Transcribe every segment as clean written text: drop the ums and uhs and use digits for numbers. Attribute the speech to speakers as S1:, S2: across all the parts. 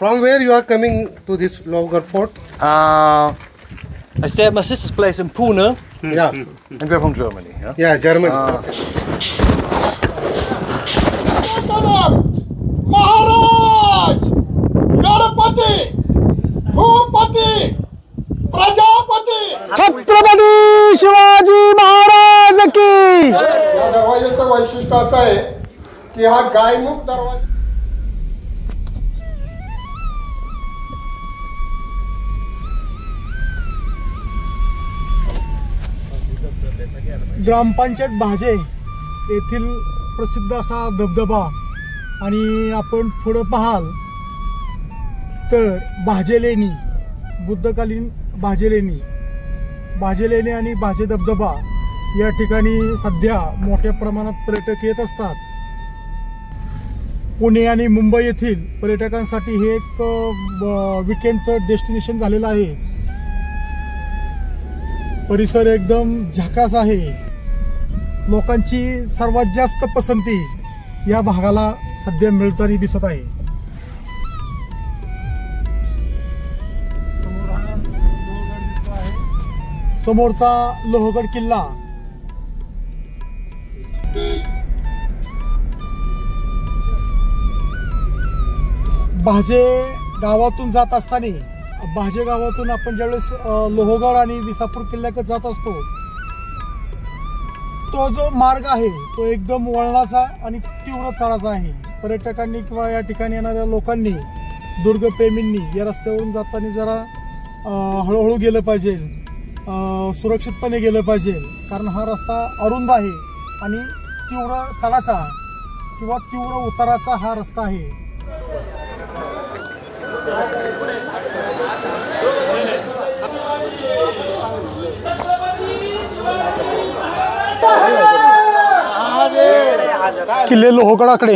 S1: From where you are coming to this Lohogarh fort?
S2: I stay at my sister's place in Pune.
S1: Yeah.
S2: And we're from Germany. Yeah.
S1: Yeah, Germany.
S3: Maharaj Ganpati Bhupathi Prajapati
S4: Chhatrapati Shivaji Maharaj की.
S3: या दरवाजाचं वैशिष्ट्य असं आहे की हा गायमुख दरवाजा.
S4: ग्रामपंचायत भाजे येथील प्रसिद्ध असा धबधबा आणि आपण पुढे पाहाल तर भाजेलेणी बुद्धकालीन भाजेलेणी आणि भाजे धबधबा या ठिकाणी सध्या मोठ्या प्रमाणात पर्यटक येत असतात. पुणे आणि मुंबई येथील पर्यटकांसाठी हे एक वीकेंडचं डेस्टिनेशन झालेलं आहे. परिसर एकदम झकास आहे. लोकांची सर्वात जास्त पसंती या भागाला सध्या मिळताना दिसत आहे. समोरचा लोहगड किल्ला. भाजे गावातून जात असताना भाजे गावातून आपण ज्यावेळेस लोहगड आणि विसापूर किल्ल्याकडे जात असतो तो जो मार्ग आहे तो एकदम वळणाचा आणि तीव्र चढाचा आहे. पर्यटकांनी किंवा या ठिकाणी येणाऱ्या लोकांनी दुर्गप्रेमींनी या रस्त्यावरून जाताना जरा हळूहळू गेलं पाहिजे, सुरक्षितपणे गेलं पाहिजे. कारण हा रस्ता अरुंद आहे आणि तीव्र चढाचा किंवा तीव्र उताराचा हा रस्ता आहे. किल्ले लोहगडाकडे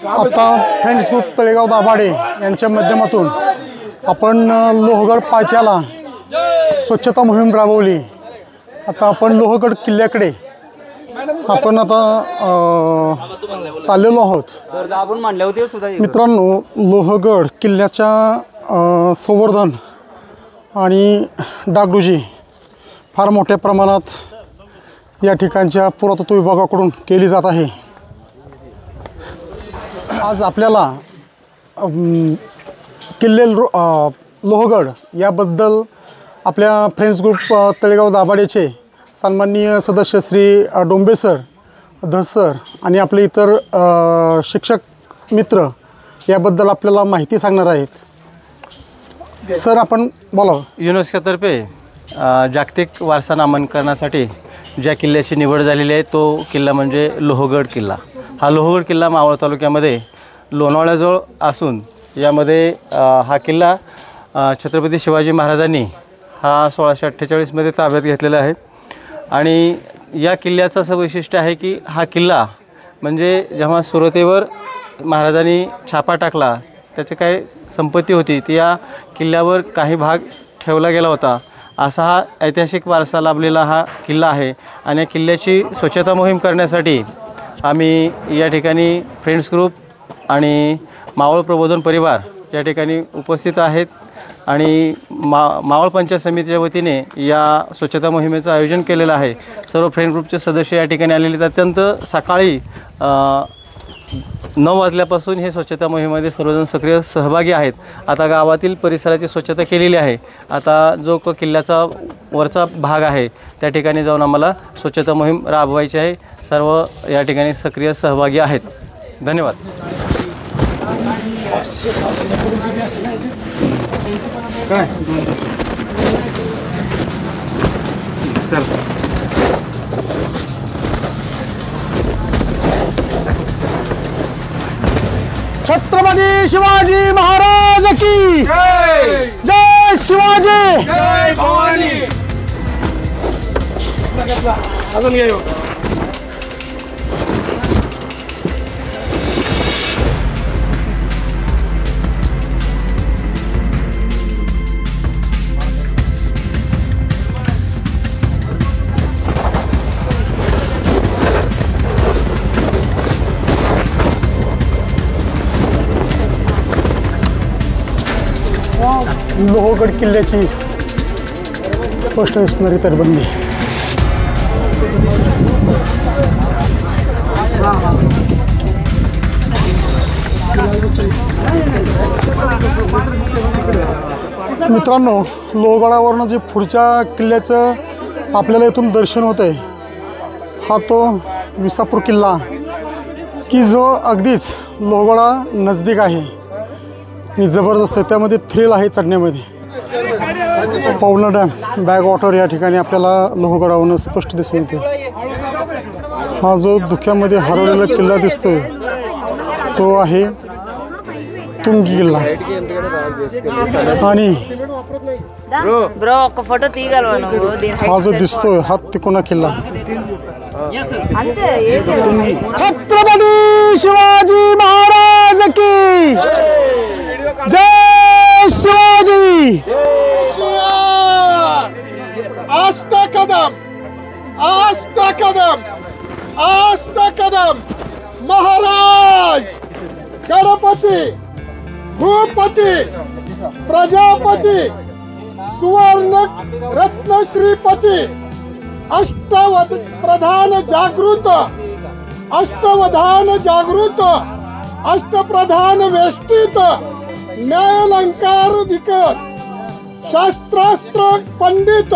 S4: आता फ्रेंड्स ग्रुप तळेगाव दाभाडे यांच्या माध्यमातून आपण लोहगड पायथ्याला स्वच्छता मोहीम राबवली. आता आपण लोहगड किल्ल्याकडे आपण आता चाललेलो आहोत. मित्रांनो, लोहगड किल्ल्याच्या संवर्धन आणि डागडुजी फार मोठ्या प्रमाणात या ठिकाणच्या पुरातत्व विभागाकडून केली जात आहे. आज आपल्याला किल्ले लोहगड याबद्दल आपल्या फ्रेंड्स ग्रुप तळेगाव दाभाडेचे सन्माननीय सदस्य श्री डोंबे सर, धस सर आणि आपले इतर शिक्षक मित्र याबद्दल आपल्याला माहिती सांगणार आहेत. सर, आपण बोला.
S5: युनेस्कोतर्फे जागतिक वारसा नामांकनासाठी ज्या किल्ल्याची निवड झालेली आहे तो किल्ला म्हणजे लोहगड किल्ला. हा लोहगड किल्ला मावळ तालुक्यामध्ये लोणावळ्याजवळ असून यामध्ये हा किल्ला छत्रपती शिवाजी महाराजांनी हा 1648मध्ये ताब्यात घेतलेला आहे. आणि या किल्ल्याचं असं वैशिष्ट्य आहे की हा किल्ला म्हणजे जेव्हा सुरतेवर महाराजांनी छापा टाकला त्याची काही संपत्ती होती ती या किल्ल्यावर काही भाग ठेवला गेला होता. असा हा ऐतिहासिक वारसा लाभलेला हा किल्ला आहे. आणि या किल्ल्याची स्वच्छता मोहीम करण्यासाठी आम्ही या ठिकाणी फ्रेंड्स ग्रुप आणि मावळ प्रबोधन परिवार या ठिकाणी उपस्थित आहेत. आणि मावळ पंचायत समितीच्या वतीने या स्वच्छता मोहिमेचं आयोजन केलेलं आहे. सर्व फ्रेंड ग्रुपचे सदस्य या ठिकाणी आलेले आहेत. अत्यंत सकाळी 9 वाजल्यापासून हे स्वच्छता मोहिमेमध्ये सर्वजण सक्रिय सहभागी आहेत. आता गावातील परिसराची स्वच्छता केलेली आहे. आता जो किल्ल्याचा वरचा भाग आहे त्या ठिकाणी जाऊन आम्हाला स्वच्छता मोहीम राबवायची आहे. सर्व या ठिकाणी सक्रिय सहभागी आहेत. धन्यवाद.
S4: छत्रपती शिवाजी महाराज की जय. जय शिवाजी.
S3: जय भवानी.
S4: लोहगड किल्ल्याची स्पष्ट दिसणारी तटबंदी. मित्रांनो, लोहगडावरनं जे पुढच्या किल्ल्याचं आपल्याला इथून दर्शन होतं आहे, हा तो विसापूर किल्ला की जो अगदीच लोहगडा नजदीक आहे आणि जबरदस्त आहे. त्यामध्ये थ्रिल आहे चढण्यामध्ये. पवना डॅम बॅक वॉटर या ठिकाणी आपल्याला लोहगडावरून स्पष्ट दिसून येते. हा जो धुक्यामध्ये हरवलेला किल्ला दिसतोय तो आहे तुंगी किल्ला. आणि हा जो दिसतोय हा तिकोना किल्ला. छत्रपती शिवाजी महाराज की जय. शिवाजी
S3: आस्था कदम, आस्था कदम, आस्था कदम. महाराज गणपती भूपती प्रजापती सुवर्ण रत्न श्रीपती अष्टप्रधान जागृत, अष्टवधान जागृत, अष्टप्रधान वेष्टित, न्यायालंकार दिकर, शास्त्रास्त्र पंडित,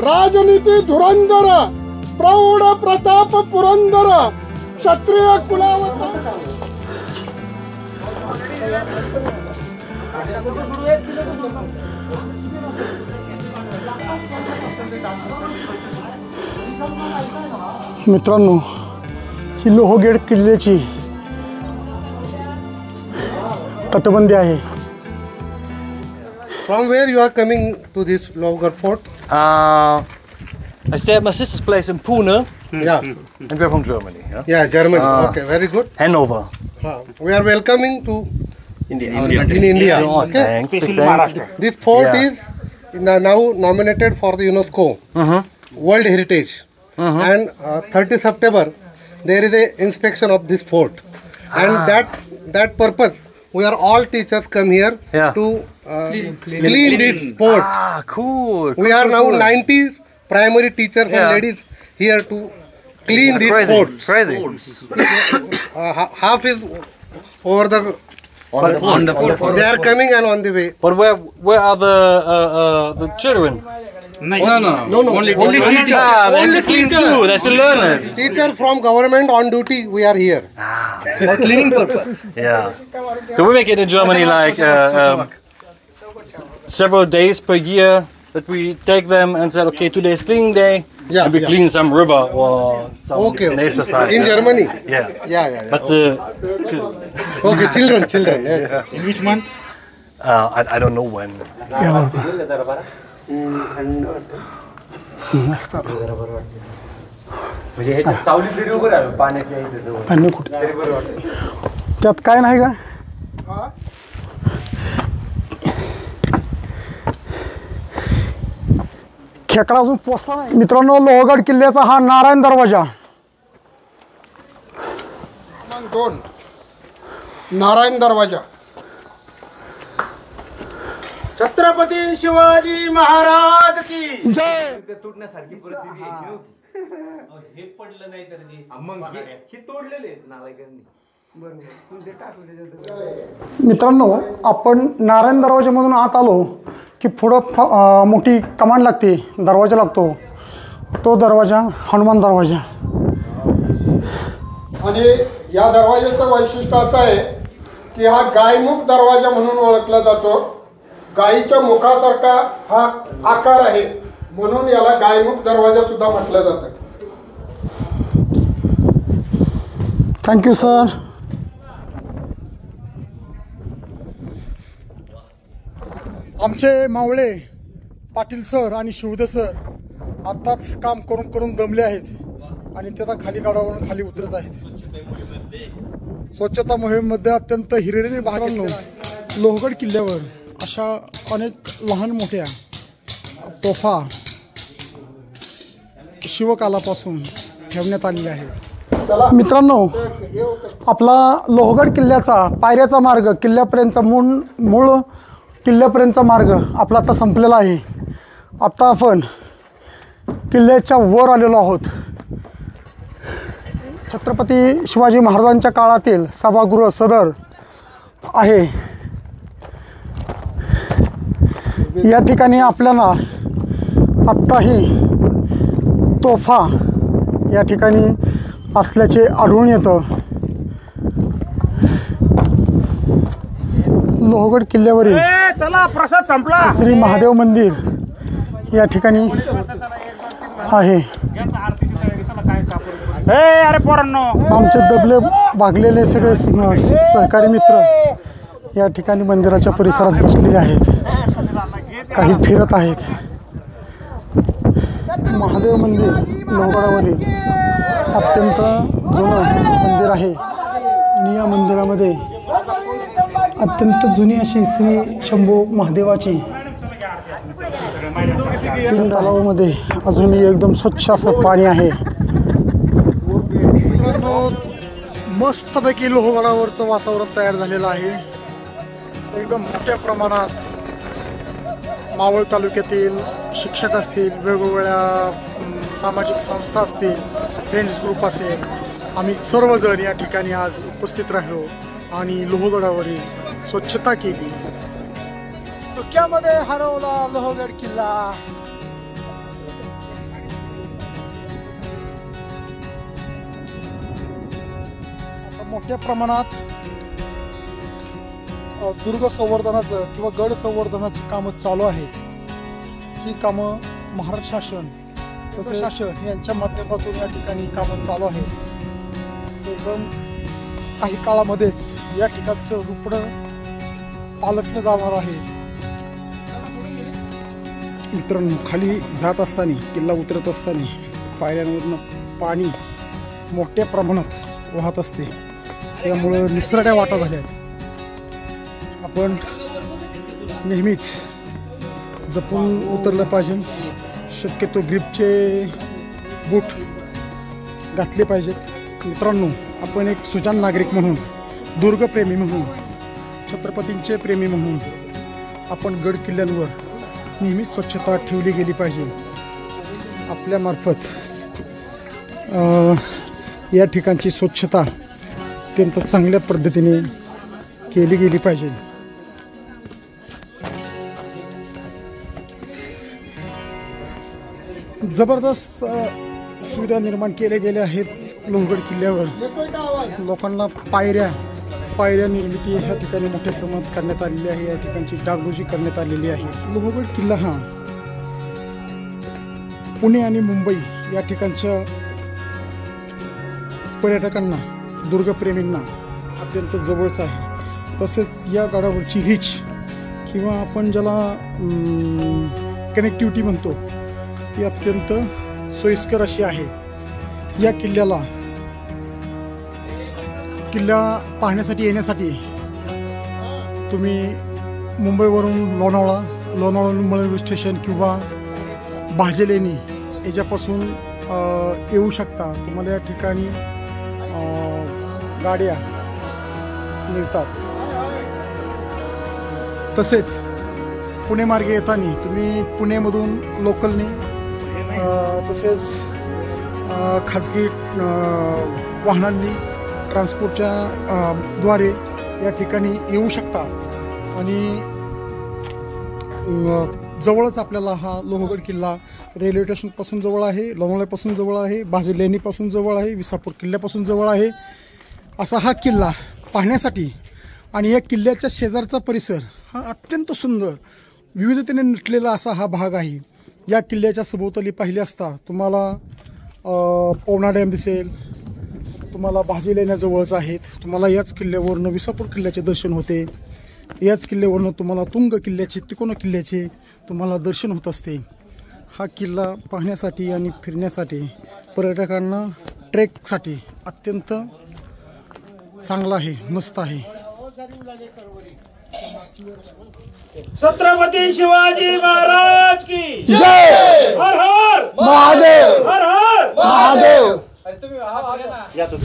S3: राजनीती धुरंधर, प्रौढ प्रताप पुरंदर, क्षत्रिय कुलावतार.
S4: मित्रांनो, ही लोहगड किल्ल्याची तटबंदी आहे.
S1: From where you are coming to this Lohgarh fort?
S2: I stay at my sister's place in Pune,
S1: Yeah,
S2: and we're from Germany. Yeah?
S1: yeah, Germany. Okay, very good.
S2: Hanover.
S1: We are welcoming to India. In India.
S2: Oh,
S1: Okay.
S2: thanks. Big thanks.
S1: This fort
S2: Yeah.
S1: is now nominated for the UNESCO World Heritage. And 30 September there is a inspection of this fort, and that purpose we are all teachers come here to clean this fort.
S2: Ah, cool.
S1: We are now 90 primary teachers and ladies here to clean this
S2: Crazy.
S1: fort.
S2: Crazy.
S1: Half is over the on the fort. They are coming and on the way.
S2: But where are the children?
S1: No. Only teacher.
S2: Only clean too. That's a learner.
S1: Teacher from government on duty. We are here.
S2: For cleaning purpose. Yeah. So we make it in Germany like several days per year that we take them and say, okay, today is cleaning day.
S1: Yeah,
S2: and we clean some river or some nature side.
S1: In Germany.
S2: Yeah. But
S1: Okay, children. Yes.
S2: in which month? I don't know when.
S4: पाणी कुठे त्यात काय नाही का? खेकडा अजून पोचला नाही. मित्रांनो, लोहगड किल्ल्याचा हा नारायण दरवाजा.
S3: 2 नारायण दरवाजा. छत्रपती शिवाजी महाराज की
S4: जय.
S6: तुटण्यासारखी परिस्थिती यायची नव्हती. हे पडलं नाही तर मग हे तोडलेले नालायकांनी.
S4: मित्रांनो, आपण नारायण दरवाजामधून आत आलो की पुढं मोठी कमान लागते, दरवाजा लागतो. तो दरवाजा हनुमान दरवाजा.
S3: आणि या दरवाजाचं वैशिष्ट्य असं आहे की हा गायमुख दरवाजा म्हणून ओळखला जातो. गायीच्या मुखासारखा हा आकार आहे म्हणून याला गायमुख दरवाजा सुद्धा म्हटलं जातं.
S4: Thank you sir. आमचे मावळे पाटील सर आणि शिवदे सर आत्ताच काम करून करून दमले आहेत आणि ते आता खाली गाडावरून खाली उतरत आहेत. स्वच्छता मोहिमेमध्ये अत्यंत हिरिरीने भाग घेतला. लोहगड किल्ल्यावर अशा अनेक लहान मोठ्या तोफा शिवकालापासून ठेवण्यात आलेल्या आहेत. मित्रांनो, आपला लोहगड किल्ल्याचा पायऱ्याचा मार्ग किल्ल्यापर्यंतचा मूळ किल्ल्यापर्यंतचा मार्ग आपला आता संपलेला आहे. आता आपण किल्ल्याच्या वर आलेलो आहोत. छत्रपती शिवाजी महाराजांच्या काळातील सभागृह सदर आहे. या ठिकाणी आपल्याला आत्ताही तोफा या ठिकाणी असल्याचे आढळून येतं. लोहगड किल्ल्यावरील
S7: प्रसाद संपला.
S4: श्री महादेव मंदिर या ठिकाणी आहे.
S7: अरे पोरांनो,
S4: आमचे दबले भागलेले सगळे सहकारी मित्र या ठिकाणी मंदिराच्या परिसरात बसलेले आहेत. काही फिरत आहेत. महादेव मंदिर लोहगडावरील अत्यंत जुनं मंदिर आहे आणि या मंदिरामध्ये अत्यंत जुनी अशी श्री शंभू महादेवाची तलावामध्ये अजूनही एकदम स्वच्छ असं पाणी आहे. मस्तपैकी लोहगडावरचं वातावरण तयार झालेलं आहे. एकदम मोठ्या प्रमाणात मावळ तालुक्यातील शिक्षक असतील, वेगवेगळ्या सामाजिक संस्था असतील, फ्रेंड्स ग्रुप असेल, आम्ही सर्वजण या ठिकाणी आज उपस्थित राहिलो आणि लोहगडावरील स्वच्छता केली. धुक्यामध्ये हरवला लोहगड किल्ला. मोठ्या प्रमाणात दुर्ग संवर्धनाचं किंवा गड संवर्धनाची कामं चालू आहेत. ही कामं महाराष्ट्र शासन प्रशासन यांच्या माध्यमातून या ठिकाणी कामं चालू आहेत. एकदम काही काळामध्येच या ठिकाणचं रुपडं पालटलं जाणार आहे. मित्रांनो, खाली जात असताना किल्ला उतरत असताना पायऱ्यांवरनं पाणी मोठ्या प्रमाणात वाहत असते. त्यामुळं निसरड्या वाटा झाल्या आहेत. आपण नेहमीच जपून उतरलं पाहिजे. शक्यतो ग्रिपचे बूट घातले पाहिजेत. मित्रांनो, आपण एक सुजाण नागरिक म्हणून, दुर्गप्रेमी म्हणून, छत्रपतींचे प्रेमी म्हणून आपण गड किल्ल्यांवर नेहमीच स्वच्छता ठेवली गेली पाहिजे. आपल्यामार्फत या ठिकाणची स्वच्छता अत्यंत चांगल्या पद्धतीने केली गेली पाहिजे. जबरदस्त सुविधा निर्माण केल्या गेल्या आहेत लोहगड किल्ल्यावर. लोकांना पायऱ्या निर्मिती ह्या ठिकाणी मोठ्या प्रमाणात करण्यात आलेली आहे. या ठिकाणची डागडुजी करण्यात आलेली आहे. लोहगड किल्ला हा पुणे आणि मुंबई या ठिकाणच्या पर्यटकांना, दुर्गप्रेमींना अत्यंत जवळचा आहे. तसेच या गडावरची रीच किंवा आपण ज्याला कनेक्टिव्हिटी म्हणतो ती अत्यंत सोयीस्कर अशी आहे. या किल्ला पाहण्यासाठी येण्यासाठी तुम्ही मुंबईवरून लोणावळा मळवी स्टेशन किंवा भाजेलेणी याच्यापासून येऊ शकता. तुम्हाला या ठिकाणी गाड्या मिळतात. तसेच पुणे मार्गे येताना तुम्ही पुणेमधून लोकलने तसेच खाजगी वाहनांनी ट्रान्सपोर्टच्या द्वारे या ठिकाणी येऊ शकता. आणि जवळच आपल्याला हा लोहगड किल्ला रेल्वे स्टेशनपासून जवळ आहे, लोणावळ्यापासून जवळ आहे, भाजेलेणीपासून जवळ आहे, विसापूर किल्ल्यापासून जवळ आहे. असा हा किल्ला पाहण्यासाठी आणि या किल्ल्याच्या शेजारचा परिसर हा अत्यंत सुंदर विविधतेने नटलेला असा हा भाग आहे. या किल्ल्याच्या सभोवताली पाहिले असता तुम्हाला पवना डॅम दिसेल, तुम्हाला भाजेलेण्याजवळच आहेत. तुम्हाला याच किल्ल्यावरनं विसापूर किल्ल्याचे दर्शन होते. याच किल्ल्यावरनं तुम्हाला तुंग किल्ल्याचे, तिकोना किल्ल्याचे तुम्हाला दर्शन होत असते. हा किल्ला पाहण्यासाठी आणि फिरण्यासाठी पर्यटकांना ट्रेकसाठी अत्यंत चांगला आहे, मस्त आहे.
S7: छत्रपती शिवाजी महाराज की
S4: जय.
S7: हर हर
S4: महादेव.
S7: हर हर
S4: महादेव.
S7: या तो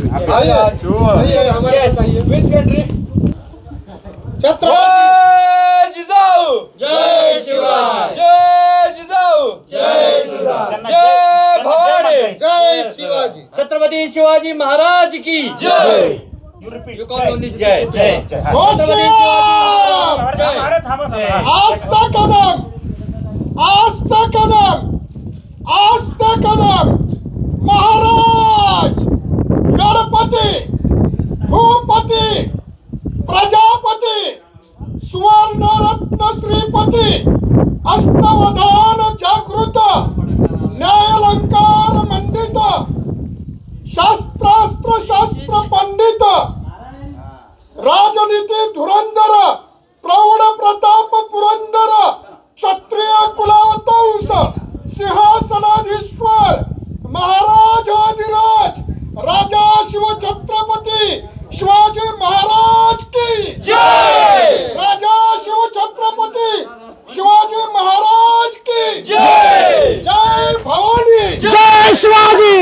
S6: जय जिजाऊ जय शिवराय जय जिजाऊ जय शिवराय जय भवानी
S3: जय शिवाजी.
S6: छत्रपती शिवाजी महाराज की जय. जय जय जय.
S3: आस्था कदम आस्था कदम आस्था कदम. महाराज गणपती भूपती प्रजापती सुवर्णरत्न श्रीपती अष्टवधान जागृत न्यायालंकार मंडित शास्त्रास्त्र शास्त्र पंडित राजनीती धुरंधर प्रौढ प्रताप पुरंदर क्षत्रिय कुलावतंस सिंहासनाधीश्वर महाराजाधिराज राजा शिवछत्रपती शिवाजी महाराज की जय. राजा शिवछत्रपती शिवाजी महाराज की जय. जय भवानी जय शिवाजी.